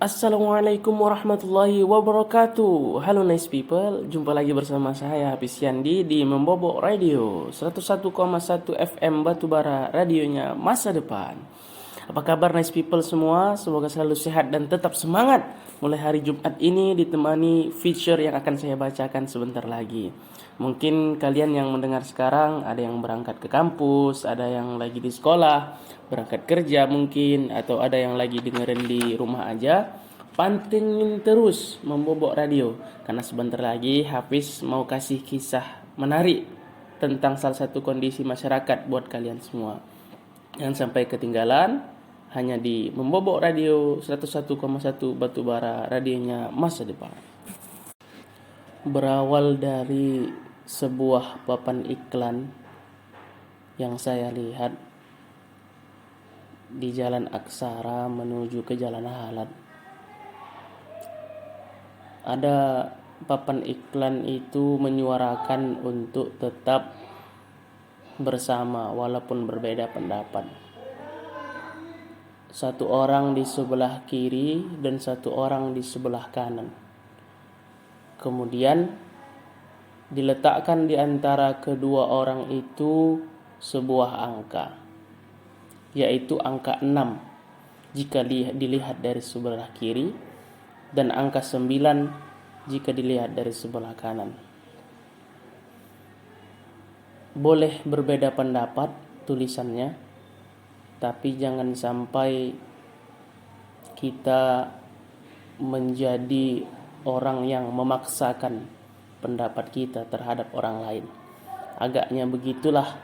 Assalamualaikum warahmatullahi wabarakatuh. Halo nice people, jumpa lagi bersama saya Hafiz Yandi di Membobok Radio 101,1 FM Batubara, radionya masa depan. Apa kabar nice people semua? Semoga selalu sehat dan tetap semangat. Mulai hari Jumat ini ditemani feature yang akan saya bacakan sebentar lagi. Mungkin kalian yang mendengar sekarang ada yang berangkat ke kampus, ada yang lagi di sekolah, berangkat kerja mungkin, atau ada yang lagi dengerin di rumah aja. Pantengin terus Membobok Radio, karena sebentar lagi Hafiz mau kasih kisah menarik tentang salah satu kondisi masyarakat buat kalian semua. Jangan sampai ketinggalan, hanya di Membobok Radio 101,1 Batubara, radionya masa depan. Berawal dari sebuah papan iklan yang saya lihat di Jalan Aksara menuju ke Jalan Halat. Ada papan iklan itu menyuarakan untuk tetap bersama walaupun berbeda pendapat. Satu orang di sebelah kiri dan satu orang di sebelah kanan. Kemudian diletakkan di antara kedua orang itu sebuah angka, yaitu angka 6 jika dilihat dari sebelah kiri, dan angka 9 jika dilihat dari sebelah kanan. Boleh berbeda pendapat tulisannya, tapi jangan sampai kita menjadi orang yang memaksakan pendapat kita terhadap orang lain. Agaknya begitulah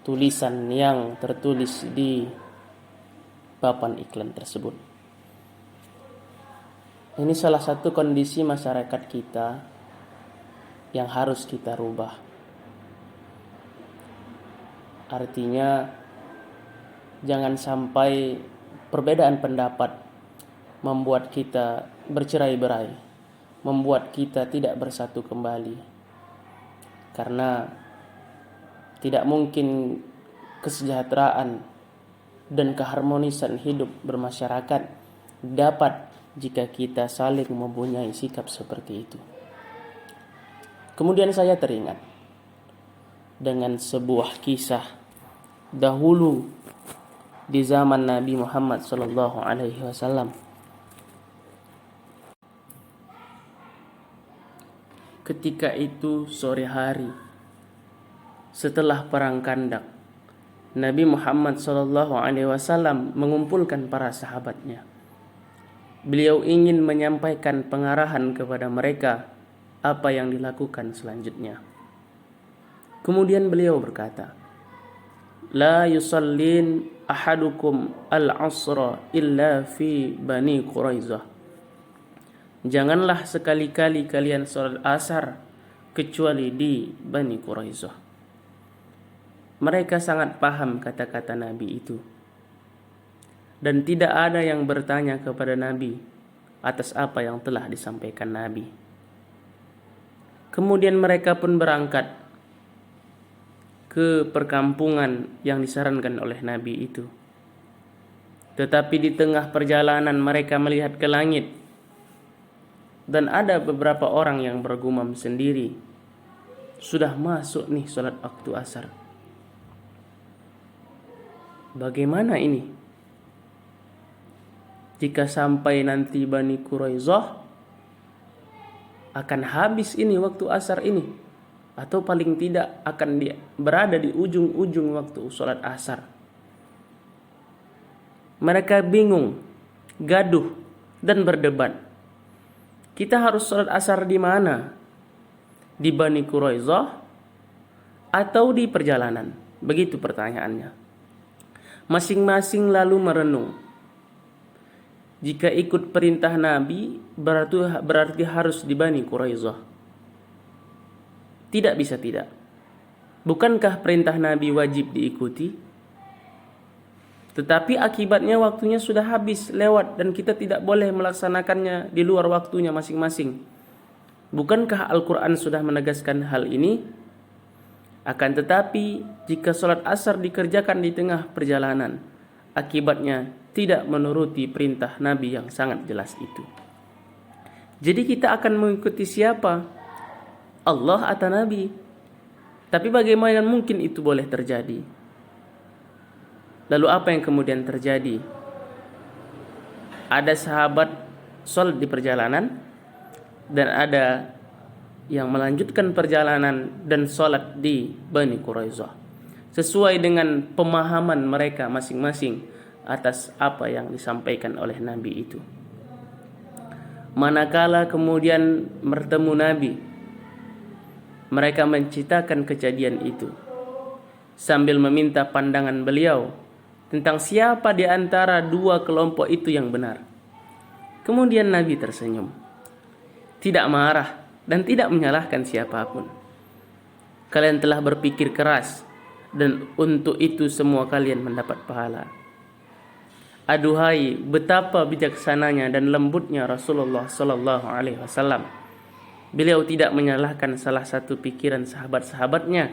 tulisan yang tertulis di papan iklan tersebut. Ini salah satu kondisi masyarakat kita yang harus kita rubah. Artinya jangan sampai perbedaan pendapat membuat kita bercerai-berai, membuat kita tidak bersatu kembali. Karena tidak mungkin kesejahteraan dan keharmonisan hidup bermasyarakat dapat jika kita saling mempunyai sikap seperti itu. Kemudian saya teringat dengan sebuah kisah dahulu di zaman Nabi Muhammad SAW. Ketika itu sore hari setelah perang Khandaq, Nabi Muhammad SAW mengumpulkan para sahabatnya. Beliau ingin menyampaikan pengarahan kepada mereka apa yang dilakukan selanjutnya. Kemudian beliau berkata, "La yusallin ahadukum al-asra illa fi Bani Quraizah." Janganlah sekali-kali kalian salat asar kecuali di Bani Quraizah. Mereka sangat paham kata-kata Nabi itu. Dan tidak ada yang bertanya kepada Nabi atas apa yang telah disampaikan Nabi. Kemudian mereka pun berangkat ke perkampungan yang disarankan oleh Nabi itu. Tetapi di tengah perjalanan mereka melihat ke langit, dan ada beberapa orang yang bergumam sendiri, sudah masuk nih salat waktu asar. Bagaimana ini? Jika sampai nanti Bani Quraizah, akan habis ini waktu asar ini, atau paling tidak akan berada di ujung-ujung waktu sholat asar. Mereka bingung, gaduh, dan berdebat. Kita harus sholat asar di mana? Di Bani Quraizah atau di perjalanan? Begitu pertanyaannya. Masing-masing lalu merenung. Jika ikut perintah Nabi, berarti harus di Bani Quraizah. Tidak bisa tidak. Bukankah perintah Nabi wajib diikuti? Tetapi akibatnya waktunya sudah habis, lewat, dan kita tidak boleh melaksanakannya di luar waktunya masing-masing. Bukankah Al-Quran sudah menegaskan hal ini? Akan tetapi, jika sholat asar dikerjakan di tengah perjalanan, akibatnya tidak menuruti perintah Nabi yang sangat jelas itu. Jadi kita akan mengikuti siapa? Allah atau Nabi? Tapi bagaimana mungkin itu boleh terjadi? Lalu apa yang kemudian terjadi? Ada sahabat sholat di perjalanan dan ada yang melanjutkan perjalanan dan sholat di Bani Quraisyah sesuai dengan pemahaman mereka masing-masing atas apa yang disampaikan oleh Nabi itu. Manakala kemudian bertemu Nabi, mereka menceritakan kejadian itu sambil meminta pandangan beliau tentang siapa di antara dua kelompok itu yang benar. Kemudian Nabi tersenyum, tidak marah dan tidak menyalahkan siapapun. Kalian telah berpikir keras dan untuk itu semua kalian mendapat pahala. Aduhai, betapa bijaksananya dan lembutnya Rasulullah sallallahu alaihi wasallam. Beliau tidak menyalahkan salah satu pikiran sahabat-sahabatnya,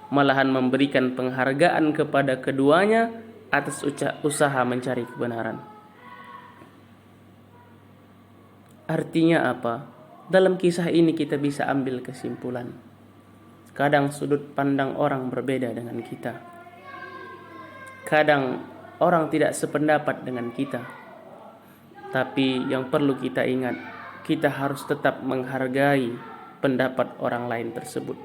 malahan memberikan penghargaan kepada keduanya atas usaha mencari kebenaran. Artinya apa? Dalam kisah ini kita bisa ambil kesimpulan. Kadang sudut pandang orang berbeda dengan kita. Kadang orang tidak sependapat dengan kita. Tapi yang perlu kita ingat, kita harus tetap menghargai pendapat orang lain tersebut.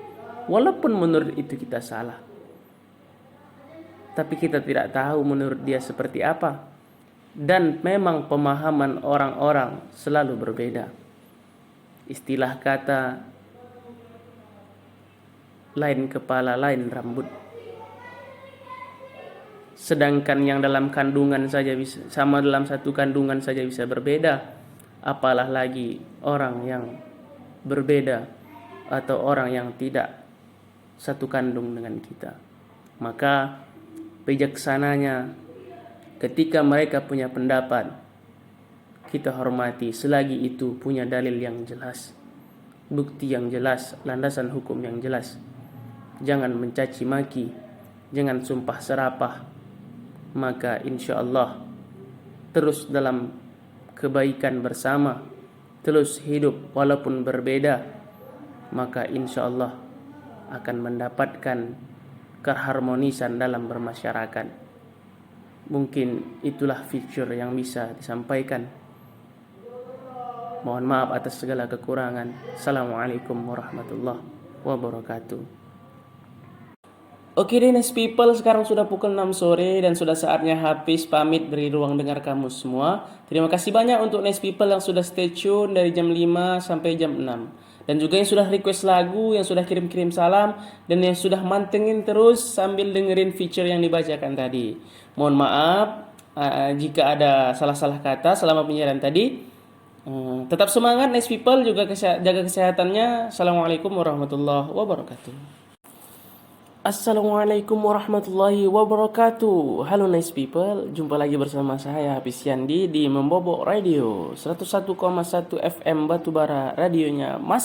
Walaupun menurut itu kita salah. Tapi kita tidak tahu menurut dia seperti apa. Dan memang pemahaman orang-orang selalu berbeda. Istilah kata lain kepala lain rambut. Sedangkan yang dalam kandungan saja bisa sama, dalam satu kandungan saja bisa berbeda, apalah lagi orang yang berbeda atau orang yang tidak satu kandung dengan kita. Maka bijaksananya ketika mereka punya pendapat, kita hormati selagi itu punya dalil yang jelas, bukti yang jelas, landasan hukum yang jelas. Jangan mencaci maki, jangan sumpah serapah. Maka insya Allah terus dalam kebaikan bersama, terus hidup walaupun berbeda, maka insya Allah akan mendapatkan keharmonisan dalam bermasyarakat. Mungkin itulah fitur yang bisa disampaikan. Mohon maaf atas segala kekurangan. Assalamualaikum warahmatullahi wabarakatuh. Oke deh, nice people, sekarang sudah pukul 6 sore dan sudah saatnya Hafiz pamit dari ruang dengar kamu semua. Terima kasih banyak untuk nice people yang sudah stay tune dari jam 5 sampai jam 6. Dan juga yang sudah request lagu, yang sudah kirim-kirim salam, dan yang sudah mantengin terus sambil dengerin feature yang dibacakan tadi. Mohon maaf jika ada salah-salah kata selama penyiaran tadi. Tetap semangat nice people, juga jaga kesehatannya. Assalamualaikum warahmatullahi wabarakatuh. Assalamualaikum warahmatullahi wabarakatuh. Halo nice people, jumpa lagi bersama saya Hafiz Yandi di Membobok Radio 101,1 FM Batubara, radionya Masa